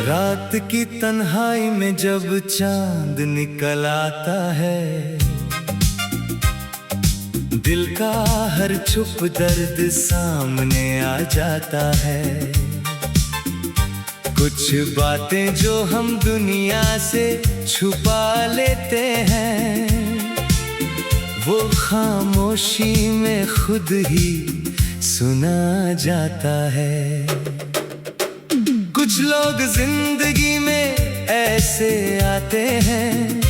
रात की तन्हाई में जब चांद निकल आता है, दिल का हर छुप दर्द सामने आ जाता है। कुछ बातें जो हम दुनिया से छुपा लेते हैं, वो खामोशी में खुद ही सुना जाता है। कुछ लोग जिंदगी में ऐसे आते हैं,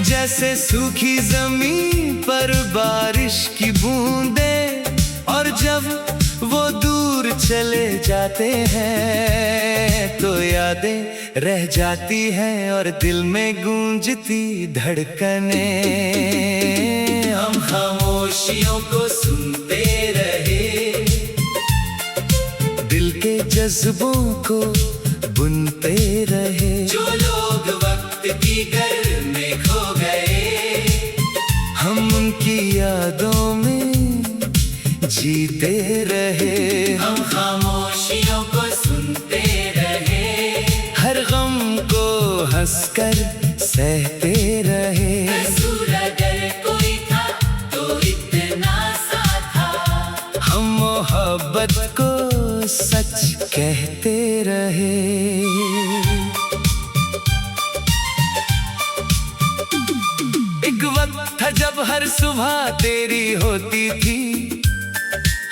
जैसे सूखी जमीन पर बारिश की बूंदें, और जब वो दूर चले जाते हैं तो यादें रह जाती हैं और दिल में गूंजती धड़कनें। हम खामोशियों को सुनते रहे, दिल के जज्बों को बुनते रहे। जो लोग वक्त की गर्र में खो गए, हम उनकी यादों में जीते रहे। हम खामोशियों को सुनते रहे, हर गम को हंसकर सहते रहे। कसूर अगर कोई था तो इतना सा था, हम मोहब्बत को सच कहते रहे। एक वक्त था जब हर सुबह तेरी होती थी,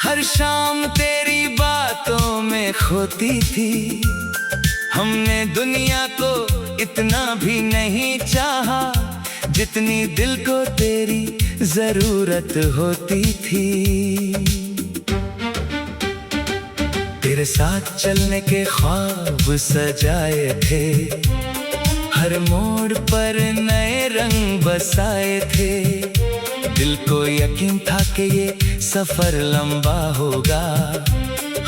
हर शाम तेरी बातों में खोती थी। हमने दुनिया को इतना भी नहीं चाहा, जितनी दिल को तेरी जरूरत होती थी। तेरे साथ चलने के ख्वाब सजाए थे, हर मोड़ पर नए रंग बसाए थे। दिल को यकीन था कि ये सफर लंबा होगा,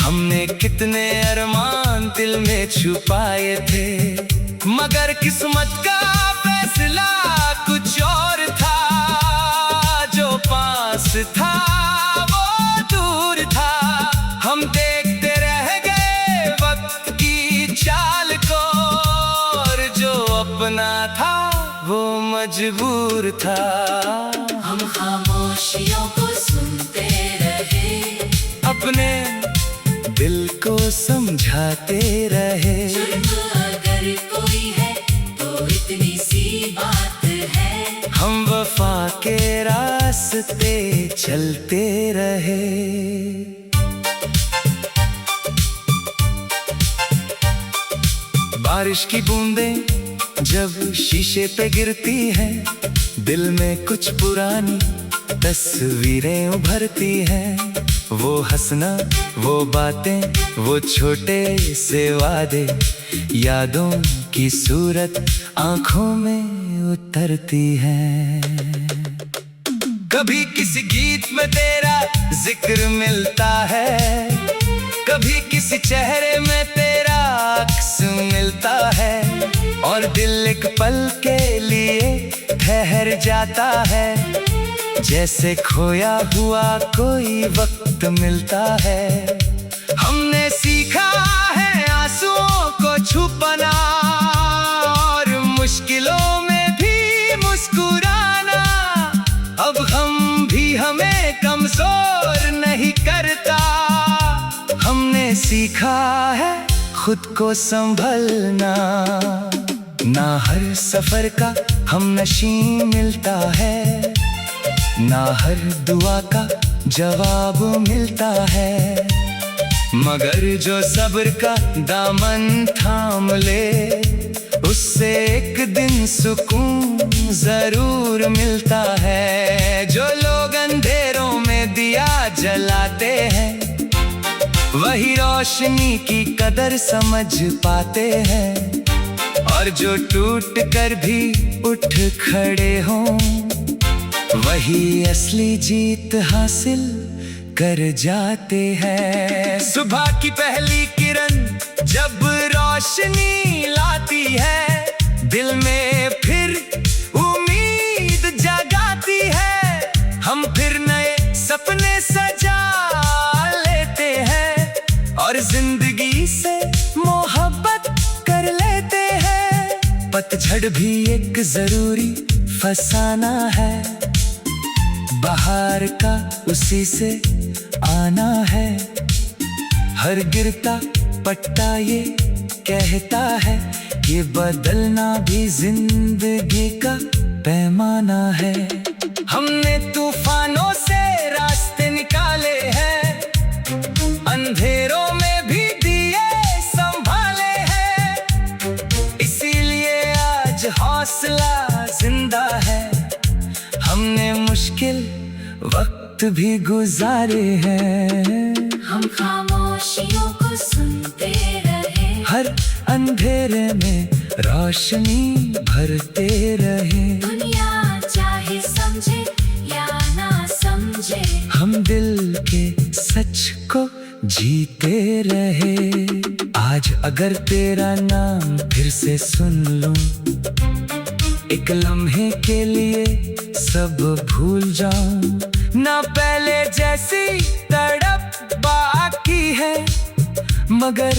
हमने कितने अरमान दिल में छुपाए थे। मगर किस्मत का फैसला कुछ और था, जो पास था वो दूर था। हम देखते रह गए वक्त की चाल को, और जो अपना था वो मजबूर था। हम खामोशियों को सुनते रहे, अपने दिल को समझाते रहे। जुर्म अगर कोई है तो इतनी सी बात है, हम वफा के रास्ते चलते रहे। बारिश की बूंदें जब शीशे पे गिरती हैं, दिल में कुछ पुरानी तस्वीरें उभरती हैं। वो हंसना, वो बातें, वो छोटे से वादे, यादों की सूरत आंखों में उतरती हैं। कभी किसी गीत में तेरा जिक्र मिलता है, कभी किसी चेहरे में तेरा अक्स मिलता है, और दिल एक पल के लिए ठहर जाता है, जैसे खोया हुआ कोई वक्त मिलता है। हमने सीखा है आंसुओं को छुपाना, और मुश्किलों में भी मुस्कुराना। अब हम भी हमें कमजोर नहीं करता, हमने सीखा है खुद को संभलना। ना हर सफर का हम नशी मिलता है, ना हर दुआ का जवाब मिलता है, मगर जो सब्र का दामन थाम ले, उससे एक दिन सुकून जरूर मिलता है। जो लोग अंधेरों में दिया जलाते हैं, वही रोशनी की कदर समझ पाते हैं, और जो टूट कर भी उठ खड़े हों, वही असली जीत हासिल कर जाते हैं। सुबह की पहली किरण जब रोशनी लाती है, दिल में फिर उम्मीद जगाती है। हम फिर नए सपने सजा लेते हैं, और जिंदगी से मोहब्बत कर लेते पतझड़ भी एक जरूरी फसाना है, बाहर का उसी से आना है। हर गिरता पट्टा ये कहता है, ये बदलना भी जिंदगी का पैमाना है। हमने तूफानों से रास्ते निकाले हैं, अंधेरों में भी दिए संभाले हैं, इसीलिए आज हौसला जिंदा है। हमने मुश्किल वक्त भी गुजारे हैं, हम खामोशियों को सुनते रहे, हर अंधेरे में रोशनी भरते रहे। दुनिया चाहे समझे या ना समझे, हम दिल के सच को जीते रहे। आज अगर तेरा नाम फिर से सुन लूं, एक लम्हे के लिए सब भूल जाऊं, ना पहले जैसी तड़प बाकी है, मगर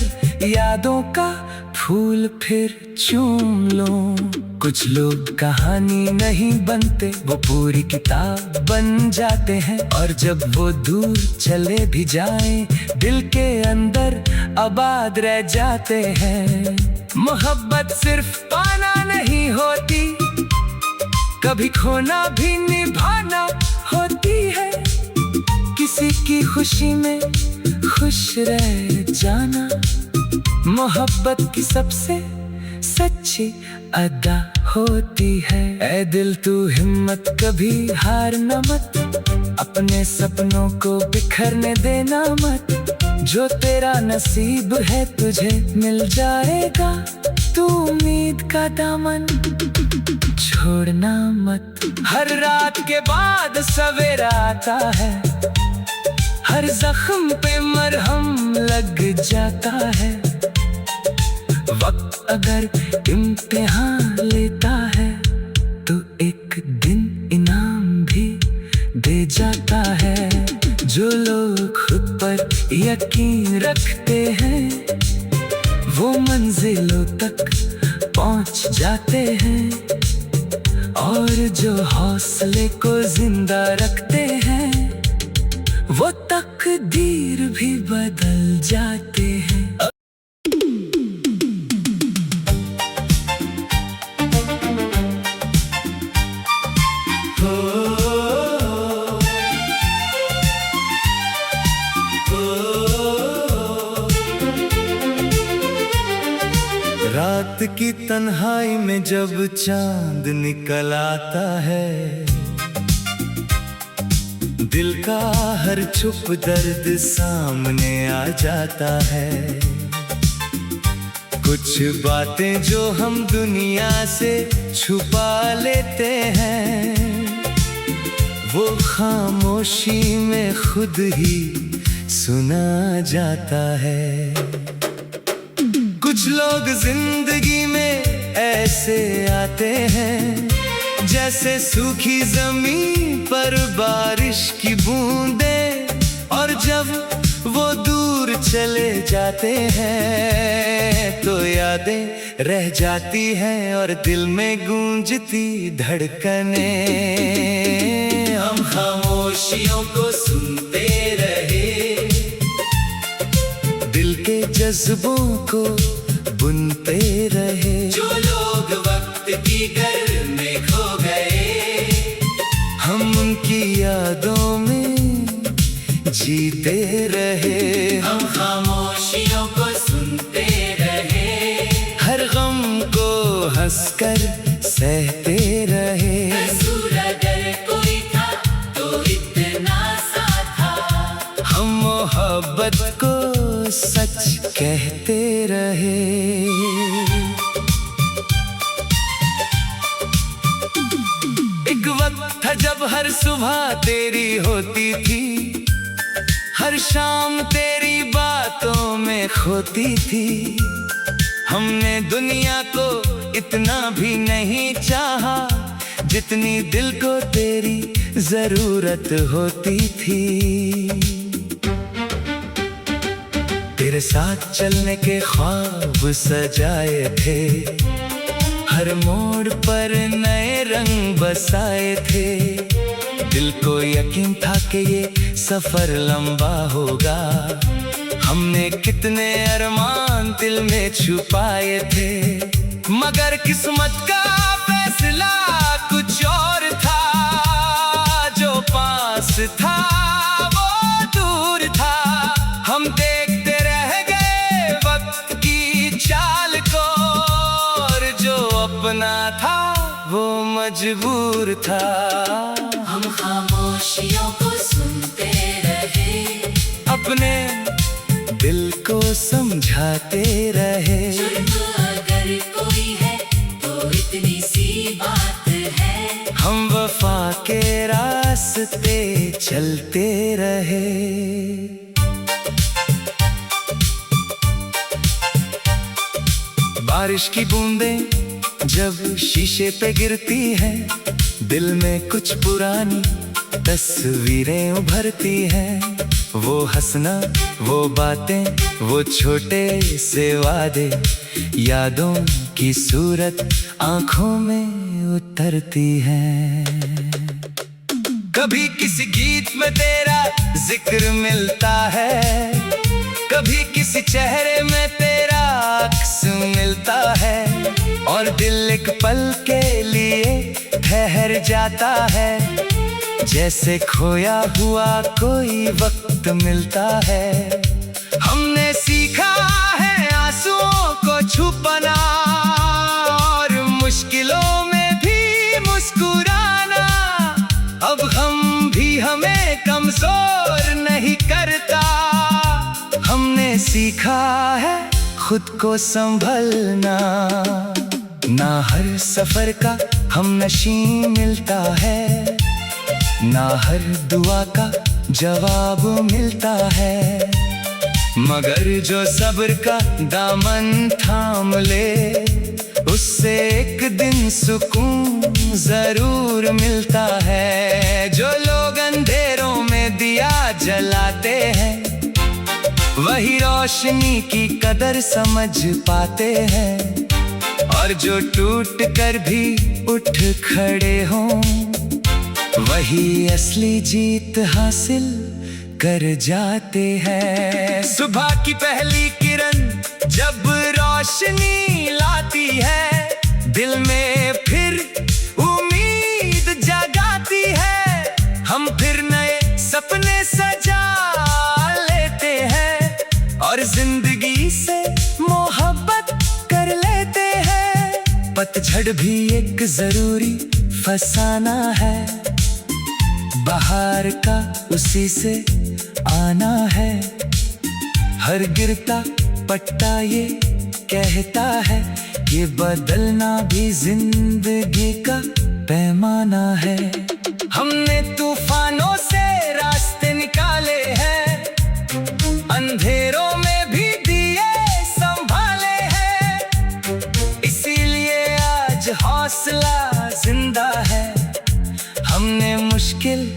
यादों का फूल फिर चूम लो। कुछ लोग कहानी नहीं बनते, वो पूरी किताब बन जाते हैं, और जब वो दूर चले भी जाएं, दिल के अंदर आबाद रह जाते हैं। मोहब्बत सिर्फ पाना नहीं होती, कभी खोना भी निभाना होती है। किसी की खुशी में खुश रह जाना मोहब्बत की सबसे सच्ची अदा होती है। ऐ दिल तू हिम्मत कभी हारना मत, अपने सपनों को बिखरने देना मत। जो तेरा नसीब है तुझे मिल जाएगा, तू उम्मीद का दामन छोड़ना मत। हर रात के बाद सवेरा आता है, हर जख्म पे मरहम लग जाता है। वक्त अगर इम्तिहान लेता है, तो एक दिन इनाम भी दे जाता है। जो लोग खुद पर यकीन रखते हैं, वो मंजिलों तक पहुंच जाते हैं, और जो हौसले को जिंदा रखते हैं, वो तकदीर भी बदल जाते हैं। रात की तन्हाई में जब चांद निकल आता है, दिल का हर छुप दर्द सामने आ जाता है। कुछ बातें जो हम दुनिया से छुपा लेते हैं, वो खामोशी में खुद ही सुना जाता है। कुछ लोग जिंदगी में ऐसे आते हैं, जैसे सूखी जमीन पर बारिश की बूंदें, और जब वो दूर चले जाते हैं, तो यादें रह जाती हैं और दिल में गूंजती धड़कनें। हम खामोशियों को सुनते रहे, दिल के जज्बों को बुनते रहे। जो लोग वक्त की घर में खो गए, हम उनकी यादों में जीते रहे। हम खामोशियों को सुनते रहे, हर गम को हंसकर सहते रहे। कसूर अगर कोई था तो इतना सा था, हम मोहब्बत को सच कहते रहे। एक वक्त था जब हर सुबह तेरी होती थी, हर शाम तेरी बातों में खोती थी। हमने दुनिया को इतना भी नहीं चाहा, जितनी दिल को तेरी जरूरत होती थी। तेरे साथ चलने के ख्वाब सजाए थे, हर मोड़ पर नए रंग बसाए थे। दिल को यकीन था कि ये सफर लंबा होगा। हमने कितने अरमान दिल में छुपाए थे, मगर किस्मत का फैसला कुछ और था। जो पास था वो दूर था। हम देखते रह गए वक्त की चाल को, और जो अपना था वो मजबूर था। हम खामोशियों को सुनते रहे, अपने दिल को समझाते रहे। जुर्म अगर कोई है तो इतनी सी बात है। हम वफा के रास्ते चलते रहे। बारिश की बूंदें जब शीशे पे गिरती हैं, दिल में कुछ पुरानी तस्वीरें उभरती हैं। वो हंसना, वो बातें, वो छोटे से वादे, यादों की सूरत आंखों में उतरती हैं। कभी किसी गीत में तेरा जिक्र मिलता है, कभी किसी चेहरे में तेरा अक्स मिलता है, और दिल एक पल के लिए ठहर जाता है, जैसे खोया हुआ कोई वक्त मिलता है। हमने सीखा है आंसुओं को छुपाना, और मुश्किलों में भी मुस्कुराना। अब हम भी हमें कमजोर नहीं करता। हमने सीखा है खुद को संभलना। ना हर सफर का हम नशीं मिलता है, ना हर दुआ का जवाब मिलता है, मगर जो सब्र का दामन थाम ले, उससे एक दिन सुकून जरूर मिलता है। जो लोग अंधेरों में दिया जलाते हैं, वही रोशनी की कदर समझ पाते हैं, और जो टूट कर भी उठ खड़े हों, वही असली जीत हासिल कर जाते हैं। सुबह की पहली किरण जब रोशनी लाती है, दिल में फिर उम्मीद जगाती है। हम फिर नए सपने सजा लेते हैं, और जिंदगी से मोहब्बत कर लेते हैं। पतझड़ भी एक जरूरी फसाना है, बाहर का उसी से आना है। हर गिरता पट्टा ये कहता है कि बदलना भी जिंदगी का पैमाना है। हमने तूफानों से रास्ते निकाले हैं, अंधेरों में भी दिए संभाले हैं, इसीलिए आज हौसला जिंदा है। हमने मुश्किल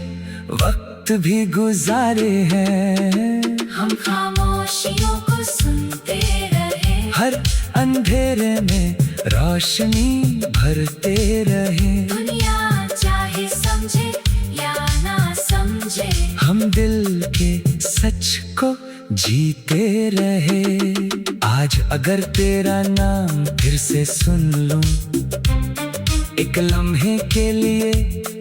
वक्त भी गुजारे हैं, हम खामोशियों को सुनते रहे, हर अंधेरे में रोशनी भरते रहे। दुनिया चाहे समझे या ना समझे, हम दिल के सच को जीते रहे। आज अगर तेरा नाम फिर से सुन लूं, एक लम्हे के लिए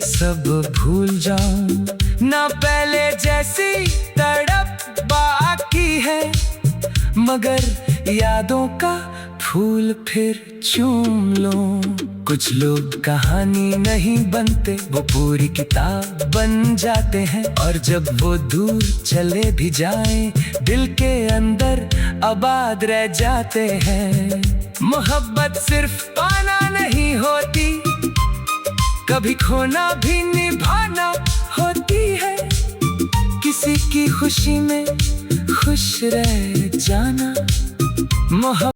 सब भूल जाऊं। ना पहले जैसी तड़प बाकी है, मगर यादों का फूल फिर चूम लूं। कुछ लोग कहानी नहीं बनते, वो पूरी किताब बन जाते हैं, और जब वो दूर चले भी जाएं, दिल के अंदर आबाद रह जाते हैं। मोहब्बत सिर्फ पाना नहीं होती, कभी खोना भी निभाना होती है। किसी की खुशी में खुश रह जाना। मोहब्बत